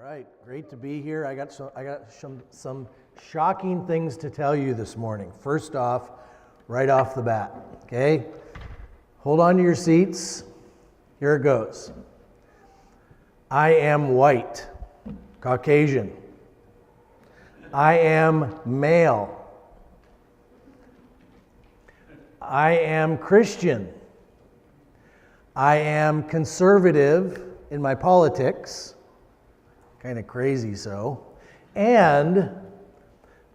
right, great to be here. I got some shocking things to tell you this morning. First off, right off the bat, okay? Hold on to your seats. Here it goes. I am white, Caucasian. I am male. I am Christian. I am conservative in my politics, kind of crazy so. And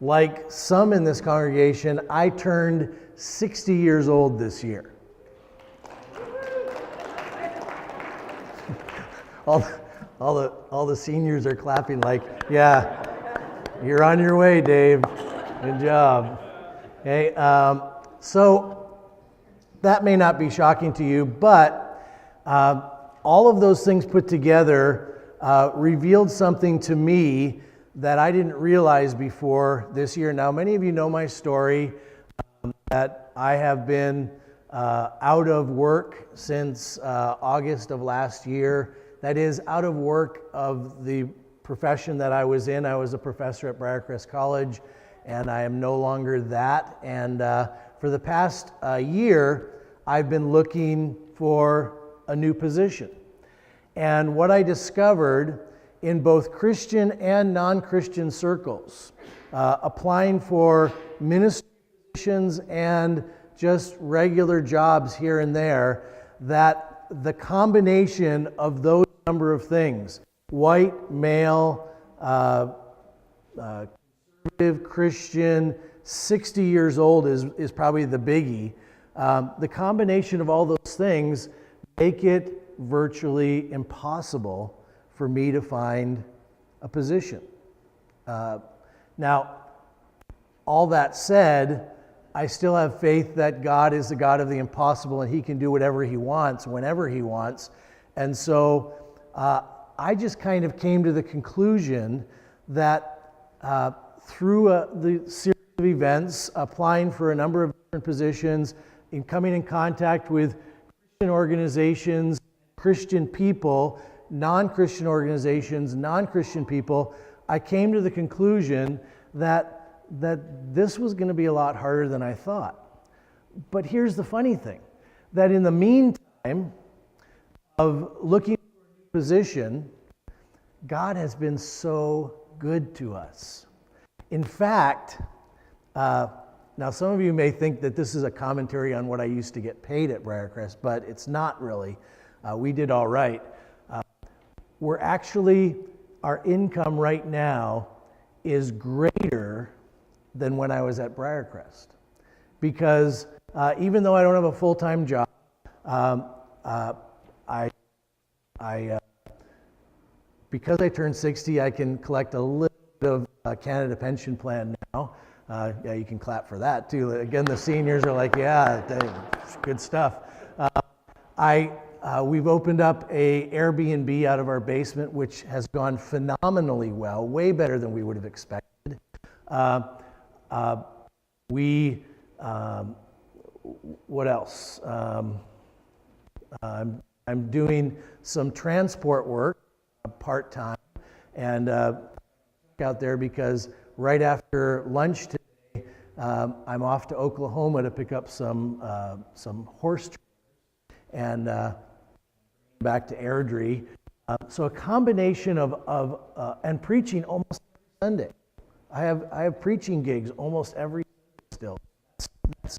like some in this congregation, I turned 60 years old this year. all the seniors are clapping like, yeah, you're on your way, Dave. Good job. Okay, so that may not be shocking to you, but all of those things put together revealed something to me that I didn't realize before this year. Now, many of you know my story, that I have been out of work since August of last year. That is, out of work of the profession that I was in. I was a professor at Briarcrest College, and I am no longer that. And for the past year, I've been looking for a new position. And what I discovered in both Christian and non-Christian circles, applying for ministry positions and just regular jobs here and there, that the combination of those number of things, white, male, conservative, Christian, 60 years old is probably the biggie. The combination of all those things make it virtually impossible for me to find a position. Now, all that said, I still have faith that God is the God of the impossible and He can do whatever He wants, whenever He wants. And so I just kind of came to the conclusion that through the series of events, applying for a number of different positions, in coming in contact with Christian organizations, Christian people, non-Christian organizations, non-Christian people, I came to the conclusion that this was going to be a lot harder than I thought. But here's the funny thing, that in the meantime of looking for a new position, God has been so good to us. In fact, now some of you may think that this is a commentary on what I used to get paid at Briarcrest, but it's not really. We did all right. Our income right now is greater than when I was at Briarcrest. Because even though I don't have a full-time job, because I turned 60, I can collect a little bit of Canada Pension Plan now. Yeah, you can clap for that too. Again, the seniors are like, yeah, good stuff. We've opened up a Airbnb out of our basement, which has gone phenomenally well, way better than we would have expected. What else? I'm doing some transport work part-time, and out there because right after lunch today, I'm off to Oklahoma to pick up some horse and back to Airdrie. So a combination of and preaching almost every Sunday. I have preaching gigs almost every Sunday still. That's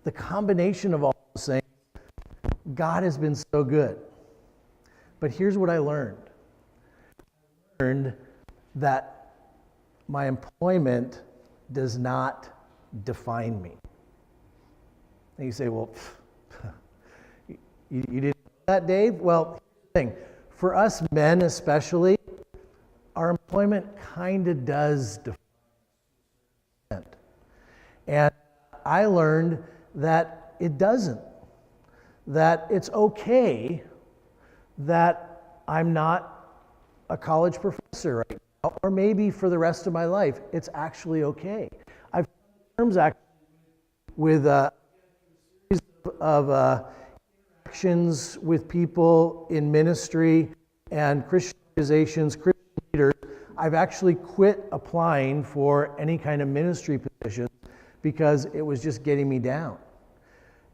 the combination of all those things. God has been so good. But here's what I learned. I learned that my employment does not define me. And you say, well, you didn't know that, Dave? Well, here's the thing. For us men especially, our employment kind of does define us. And I learned that it doesn't. That it's okay that I'm not a college professor right now, or maybe for the rest of my life. It's actually okay. I've come to terms actually with a series of interactions with people in ministry and Christian organizations, Christian I've actually quit applying for any kind of ministry position because it was just getting me down.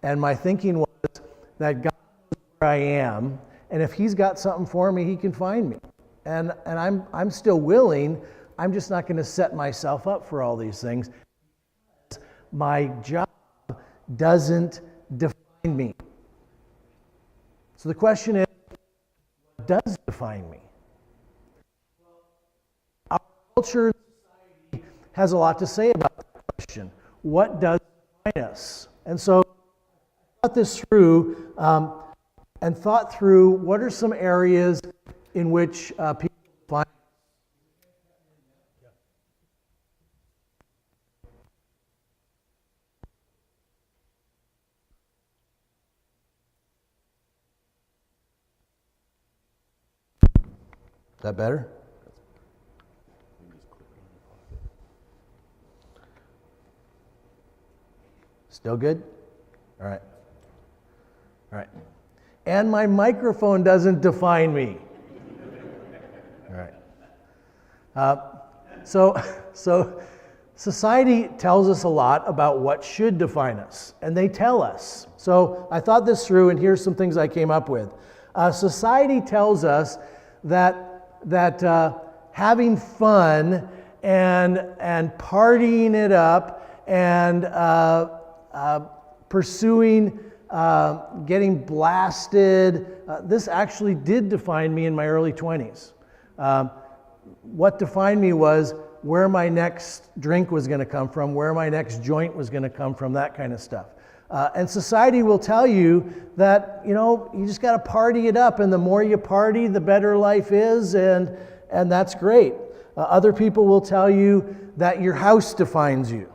And my thinking was that God knows where I am, and if He's got something for me, He can find me. And I'm still willing. I'm just not going to set myself up for all these things. My job doesn't define me. So the question is, what does define me? Our culture and society has a lot to say about that question. What does define us? And so I thought this through and thought through what are some areas in which people define us. Is that better? Still good? All right. All right. And my microphone doesn't define me. All right. So society tells us a lot about what should define us, and they tell us. So I thought this through, and here's some things I came up with. Society tells us that having fun and partying it up and pursuing getting blasted, this actually did define me in my early 20s. What defined me was where my next drink was going to come from, where my next joint was going to come from, that kind of stuff. And society will tell you that, you just got to party it up, and the more you party, the better life is, and that's great. Other people will tell you that your house defines you.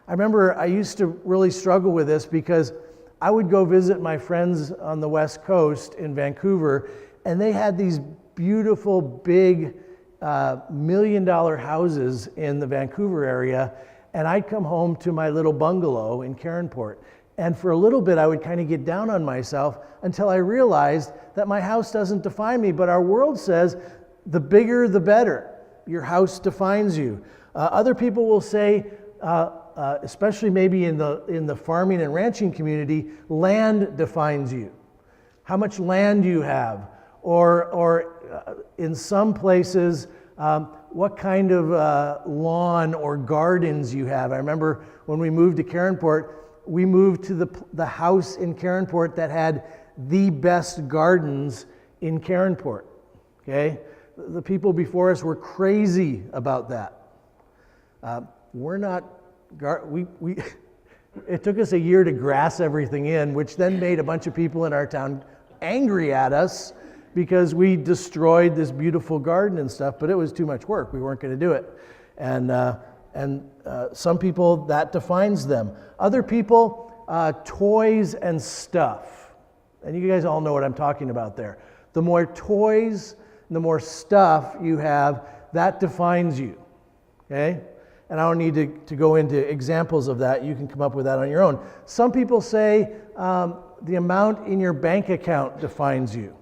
I remember I used to really struggle with this because I would go visit my friends on the West Coast in Vancouver, and they had these beautiful, big, $1 million houses in the Vancouver area, and I'd come home to my little bungalow in Caronport. And for a little bit, I would kind of get down on myself until I realized that my house doesn't define me, but our world says the bigger, the better. Your house defines you. Other people will say, especially maybe in the farming and ranching community, land defines you. How much land you have, or in some places, what kind of lawn or gardens you have. I remember when we moved to Caronport, we moved to the house in Caronport that had the best gardens in Caronport. Okay, the people before us were crazy about that. We're not. It took us a year to grass everything in, which then made a bunch of people in our town angry at us because we destroyed this beautiful garden and stuff, but it was too much work. We weren't going to do it. And some people, that defines them. Other people, toys and stuff. And you guys all know what I'm talking about there. The more toys, the more stuff you have, that defines you. Okay? And I don't need to go into examples of that. You can come up with that on your own. Some people say the amount in your bank account defines you.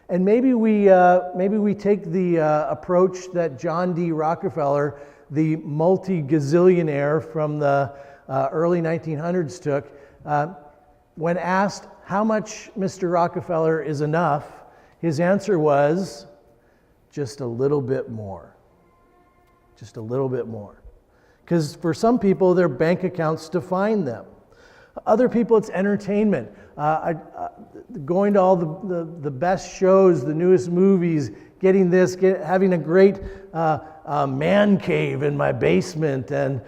And maybe we take the approach that John D. Rockefeller, the multi-gazillionaire from the early 1900s took. When asked how much Mr. Rockefeller is enough, his answer was just a little bit more. Just a little bit more. Because for some people, their bank accounts define them. Other people, it's entertainment. Going to all the best shows, the newest movies, getting this, having a great man cave in my basement, and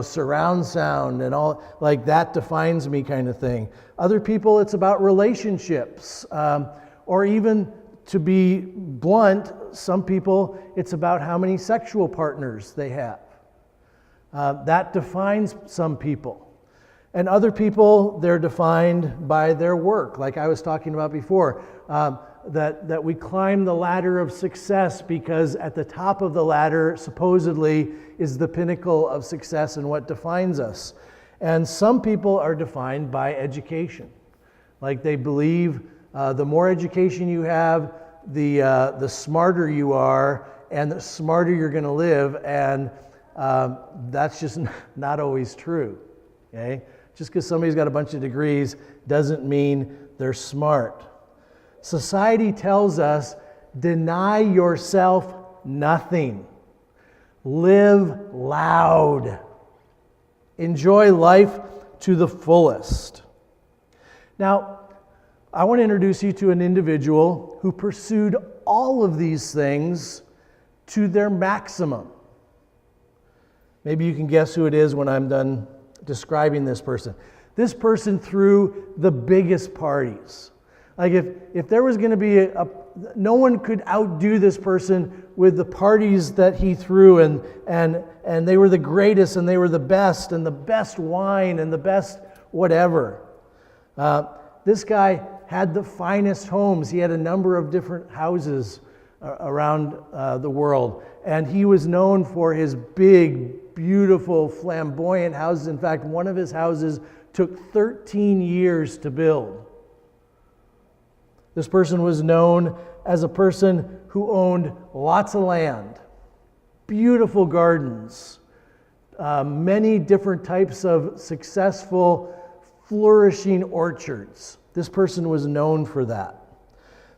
surround sound and all like that defines me, kind of thing. Other people, it's about relationships, or even, to be blunt, some people, it's about how many sexual partners they have. That defines some people. And other people, they're defined by their work, like I was talking about before, that we climb the ladder of success because at the top of the ladder, supposedly, is the pinnacle of success and what defines us. And some people are defined by education. Like they believe the more education you have, the smarter you are, and the smarter you're going to live, and that's just not always true. Okay? Just because somebody's got a bunch of degrees doesn't mean they're smart. Society tells us, deny yourself nothing. Live loud. Enjoy life to the fullest. Now, I want to introduce you to an individual who pursued all of these things to their maximum. Maybe you can guess who it is when I'm done describing this person. This person threw the biggest parties. Like if there was going to be no one could outdo this person with the parties that he threw, and they were the greatest, and they were the best wine, and the best whatever. This guy had the finest homes. He had a number of different houses around the world, and he was known for his big, beautiful, flamboyant houses. In fact, one of his houses took 13 years to build. This person was known as a person who owned lots of land, beautiful gardens, many different types of successful, flourishing orchards. This person was known for that.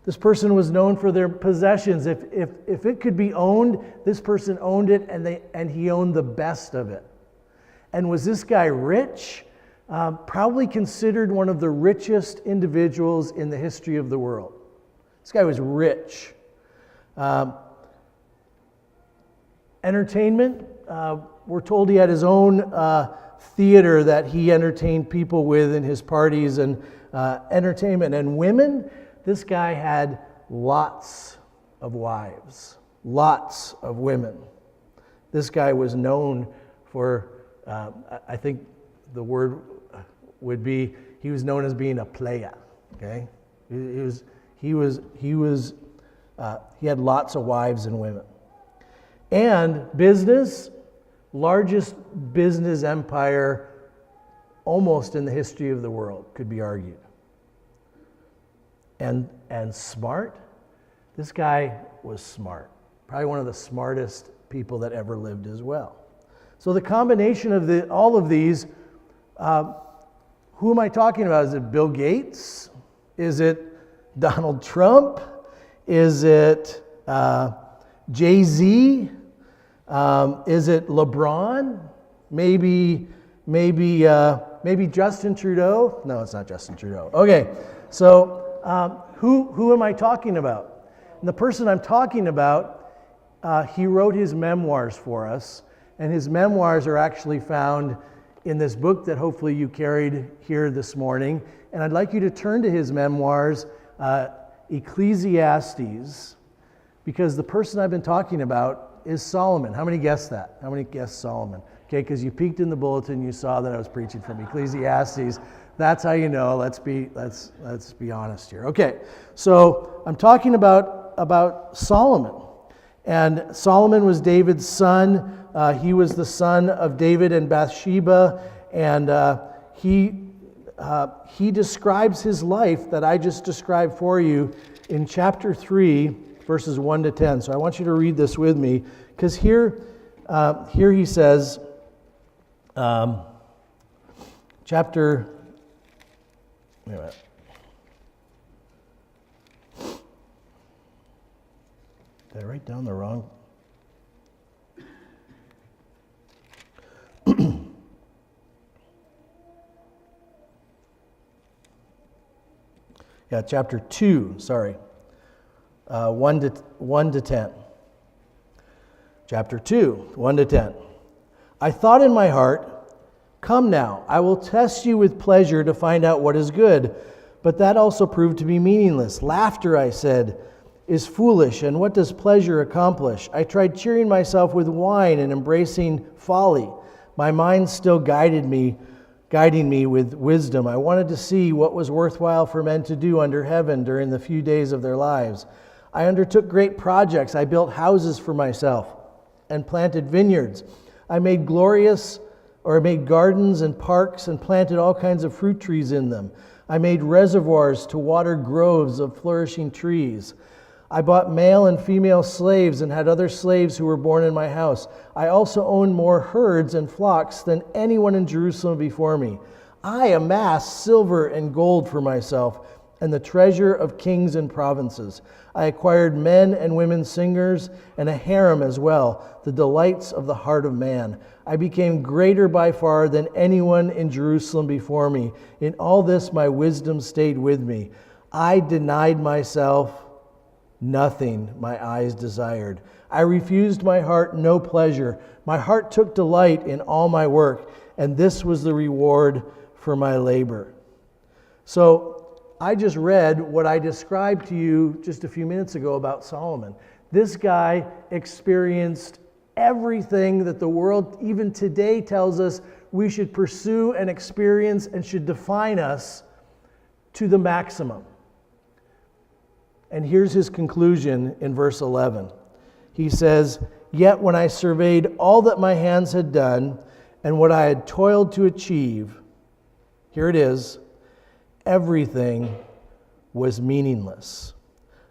This person was known for their possessions. If it could be owned, this person owned it, and he owned the best of it. And was this guy rich? Probably considered one of the richest individuals in the history of the world. This guy was rich. Entertainment, we're told he had his own theater that he entertained people with in his parties, and entertainment. And women, this guy had lots of wives, lots of women. This guy was known for, I think the word would be, he was known as being a player. Okay, he had lots of wives and women. And business, largest business empire almost in the history of the world, could be argued. And smart, this guy was smart. Probably one of the smartest people that ever lived as well. So the combination of all of these, who am I talking about? Is it Bill Gates? Is it Donald Trump? Is it Jay-Z? Is it LeBron? Maybe Justin Trudeau? No, it's not Justin Trudeau. Okay, so who am I talking about? And the person I'm talking about, he wrote his memoirs for us, and his memoirs are actually found in this book that hopefully you carried here this morning. And I'd like you to turn to his memoirs, Ecclesiastes, because the person I've been talking about is Solomon. How many guessed that? How many guessed Solomon? Okay, because you peeked in the bulletin, you saw that I was preaching from Ecclesiastes. That's how you know. Let's be honest here. Okay, so I'm talking about Solomon, and Solomon was David's son. He was the son of David and Bathsheba, and he describes his life that I just described for you in chapter 3, verses 1 to 10. So I want you to read this with me, because here he says, chapter. Wait a minute. Did I write down the wrong? Yeah, chapter 2, sorry. 1 to 10. Chapter 2, 1 to 10. I thought in my heart, come now, I will test you with pleasure to find out what is good. But that also proved to be meaningless. Laughter, I said, is foolish, and what does pleasure accomplish? I tried cheering myself with wine and embracing folly. My mind still guiding me with wisdom. I wanted to see what was worthwhile for men to do under heaven during the few days of their lives. I undertook great projects. I built houses for myself and planted vineyards. I made gardens and parks and planted all kinds of fruit trees in them. I made reservoirs to water groves of flourishing trees. I bought male and female slaves and had other slaves who were born in my house. I also owned more herds and flocks than anyone in Jerusalem before me. I amassed silver and gold for myself and the treasure of kings and provinces. I acquired men and women singers and a harem as well, the delights of the heart of man. I became greater by far than anyone in Jerusalem before me. In all this my wisdom stayed with me. I denied myself nothing my eyes desired. I refused my heart no pleasure. My heart took delight in all my work, and this was the reward for my labor. So I just read what I described to you just a few minutes ago about Solomon. This guy experienced everything that the world even today tells us we should pursue and experience and should define us to the maximum. And here's his conclusion in verse 11. He says, "Yet when I surveyed all that my hands had done and what I had toiled to achieve," here it is, "everything was meaningless,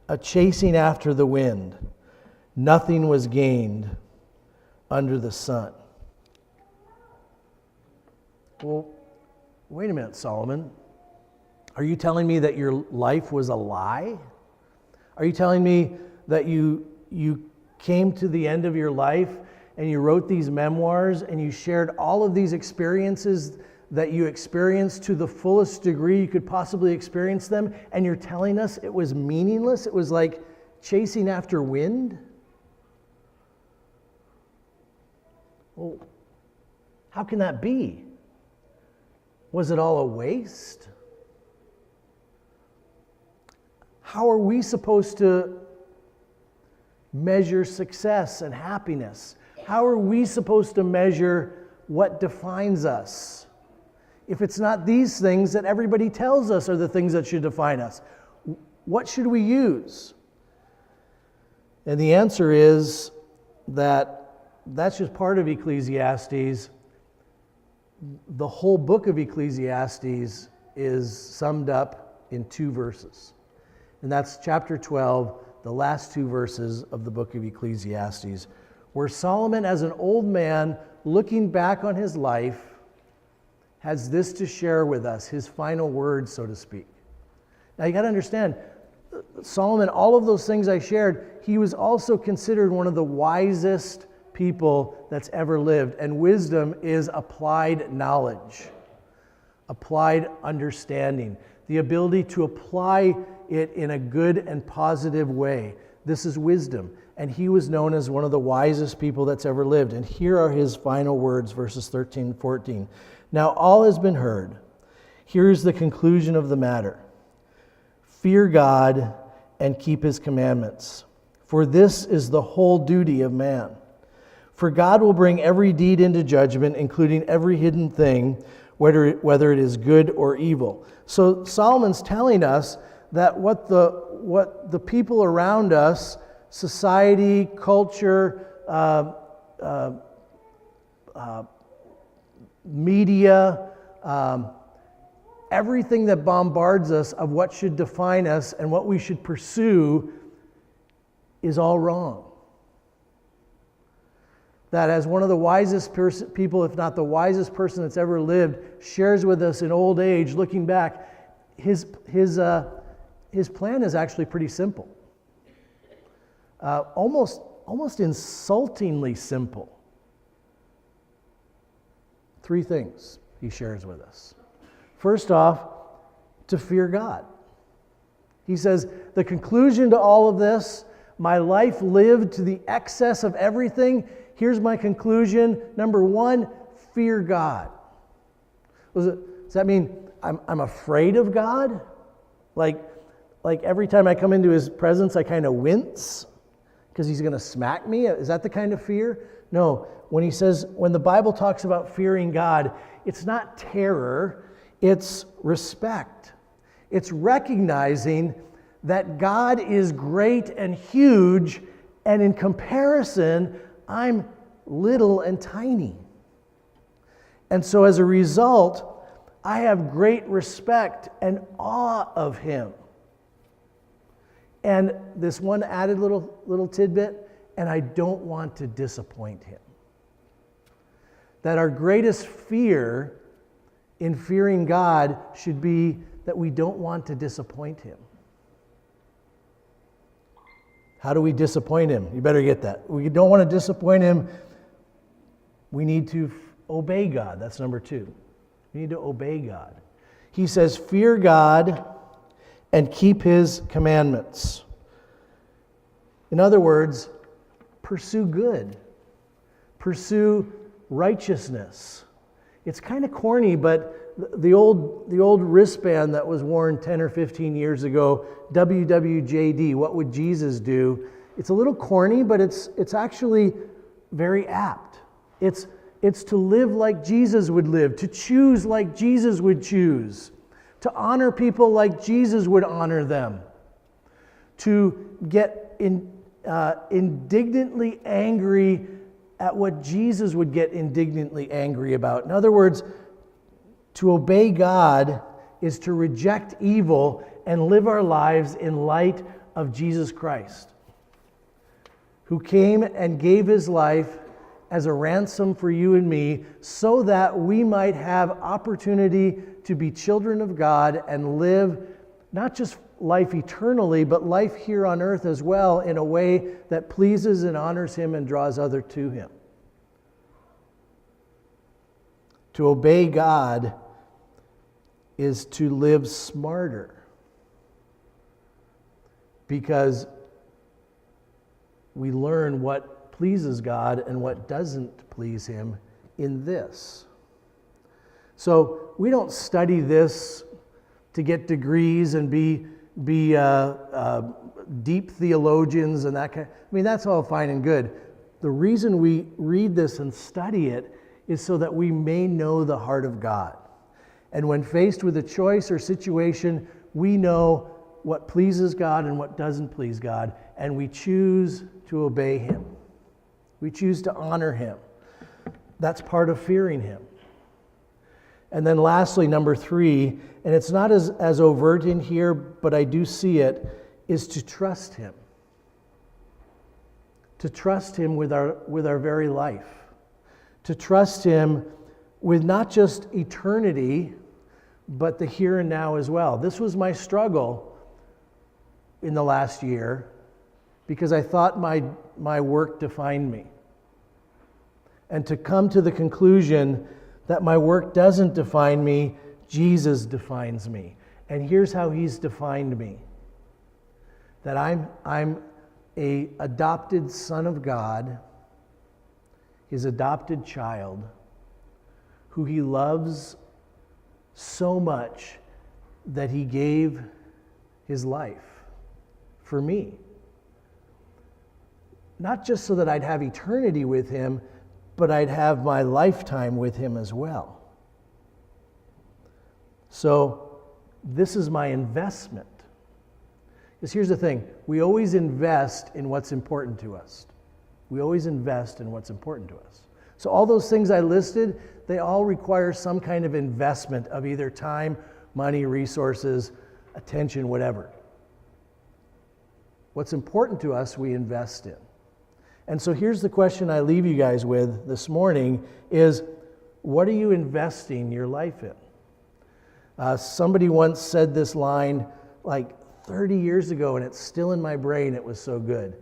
a chasing after the wind. Nothing was gained under the sun." Well, wait a minute, Solomon. Are you telling me that your life was a lie? Are you telling me that you came to the end of your life and you wrote these memoirs and you shared all of these experiences that you experienced to the fullest degree you could possibly experience them, and you're telling us it was meaningless? It was like chasing after wind? Well, how can that be? Was it all a waste? How are we supposed to measure success and happiness? How are we supposed to measure what defines us if it's not these things that everybody tells us are the things that should define us? What should we use? And the answer is that that's just part of Ecclesiastes. The whole book of Ecclesiastes is summed up in 2 verses. And that's chapter 12, the last 2 verses of the book of Ecclesiastes, where Solomon, as an old man looking back on his life, has this to share with us, his final words, so to speak. Now you got to understand, Solomon, all of those things I shared, he was also considered one of the wisest people that's ever lived. And wisdom is applied knowledge, applied understanding, the ability to apply it in a good and positive way. This is wisdom. And he was known as one of the wisest people that's ever lived. And here are his final words, verses 13 and 14. "Now all has been heard. Here is the conclusion of the matter. Fear God and keep his commandments, for this is the whole duty of man. For God will bring every deed into judgment, including every hidden thing, whether it is good or evil." So Solomon's telling us that what the people around us, society, culture, media, everything that bombards us of what should define us and what we should pursue is all wrong. That as one of the wisest people, if not the wisest person that's ever lived, shares with us in old age, looking back, his plan is actually pretty simple. Almost insultingly simple. 3 things he shares with us. First off, to fear God. He says, the conclusion to all of this, my life lived to the excess of everything. Here's my conclusion. Number 1, fear God. Does that mean I'm afraid of God? Like every time I come into his presence, I kind of wince because he's going to smack me? Is that the kind of fear? No. When the Bible talks about fearing God, it's not terror, it's respect. It's recognizing that God is great and huge, and in comparison, I'm little and tiny. And so as a result, I have great respect and awe of him. And this one added little tidbit, and I don't want to disappoint him. That our greatest fear in fearing God should be that we don't want to disappoint him. How do we disappoint him? You better get that. We don't want to disappoint him. We need to obey God. That's number 2. We need to obey God. He says, fear God and keep his commandments. In other words, pursue good. Pursue righteousness. It's kind of corny, but the old wristband that was worn 10 or 15 years ago, WWJD, what would Jesus do? It's a little corny, but it's actually very apt. It's to live like Jesus would live, to choose like Jesus would choose, to honor people like Jesus would honor them, to get indignantly angry at what Jesus would get indignantly angry about. In other words, to obey God is to reject evil and live our lives in light of Jesus Christ, who came and gave his life as a ransom for you and me so that we might have opportunity to be children of God and live not just life eternally, but life here on earth as well in a way that pleases and honors him and draws others to him. To obey God is to live smarter, because we learn what pleases God and what doesn't please him in this. So we don't study this to get degrees and be deep theologians and that kind. I mean, that's all fine and good. The reason we read this and study it is so that we may know the heart of God. And when faced with a choice or situation, we know what pleases God and what doesn't please God, and we choose to obey him. We choose to honor him. That's part of fearing him. And then lastly, number 3, and it's not as overt in here, but I do see it, is to trust him. To trust him with our very life. To trust him with not just eternity, but the here and now as well. This was my struggle in the last year because I thought my work defined me. And to come to the conclusion that my work doesn't define me, Jesus defines me. And here's how he's defined me. That I'm an adopted son of God, his adopted child, who he loves so much that he gave his life for me. Not just so that I'd have eternity with him, but I'd have my lifetime with him as well. So this is my investment. Because here's the thing, we always invest in what's important to us. We always invest in what's important to us. So all those things I listed, they all require some kind of investment of either time, money, resources, attention, whatever. What's important to us, we invest in. And so here's the question I leave you guys with this morning is, what are you investing your life in? Somebody once said this line like 30 years ago, and it's still in my brain. It was so good.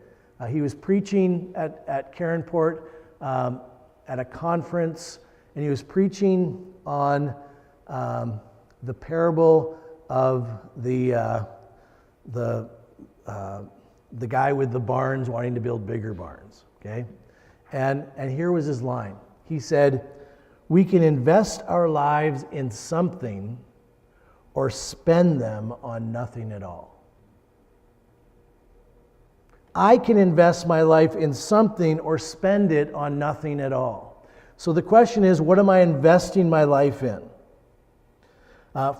He was preaching at Caronport at a conference, and he was preaching on the parable of the guy with the barns wanting to build bigger barns. Okay, and here was his line. He said, "We can invest our lives in something, or spend them on nothing at all." I can invest my life in something or spend it on nothing at all. So the question is, what am I investing my life in?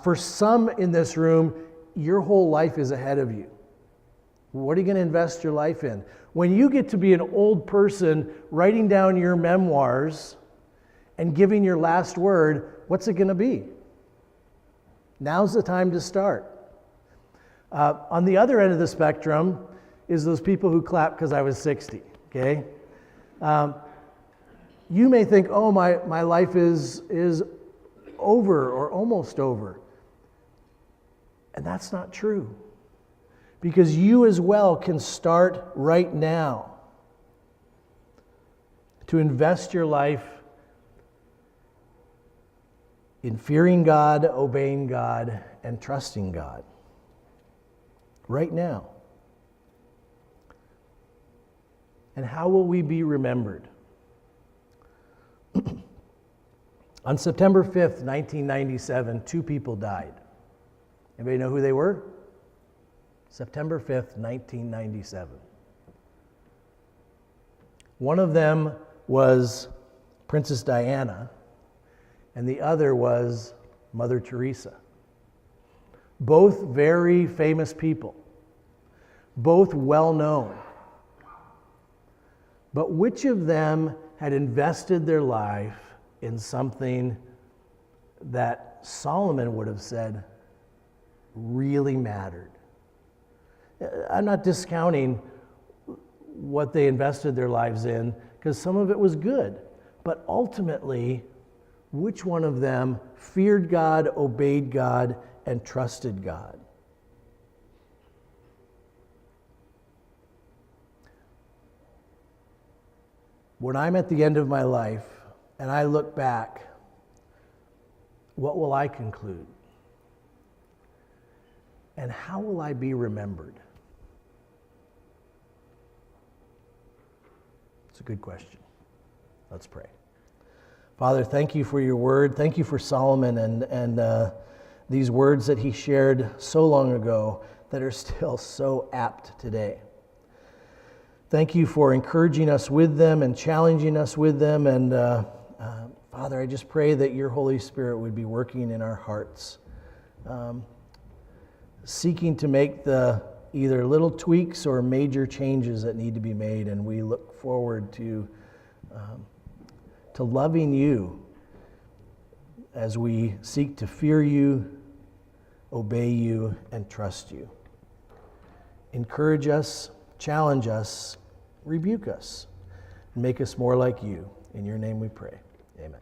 For some in this room, your whole life is ahead of you. What are you going to invest your life in? When you get to be an old person writing down your memoirs and giving your last word, what's it going to be? Now's the time to start. On the other end of the spectrum is those people who clap because I was 60, okay? You may think, oh, my life is over or almost over. And that's not true. Because you as well can start right now to invest your life in fearing God, obeying God, and trusting God. Right now. And how will we be remembered? On September 5th, 1997, 2 people died. Anybody know who they were? September 5th, 1997. One of them was Princess Diana, and the other was Mother Teresa. Both very famous people, both well known. But which of them had invested their life in something that Solomon would have said really mattered? I'm not discounting what they invested their lives in, because some of it was good. But ultimately, which one of them feared God, obeyed God, and trusted God? When I'm at the end of my life and I look back, what will I conclude? And how will I be remembered? It's a good question. Let's pray. Father, thank you for your word. Thank you for Solomon and these words that he shared so long ago that are still so apt today. Thank you for encouraging us with them and challenging us with them. And Father, I just pray that your Holy Spirit would be working in our hearts, seeking to make the either little tweaks or major changes that need to be made. And we look forward to loving you as we seek to fear you, obey you, and trust you. Encourage us, challenge us, rebuke us, and make us more like you. In your name we pray. Amen.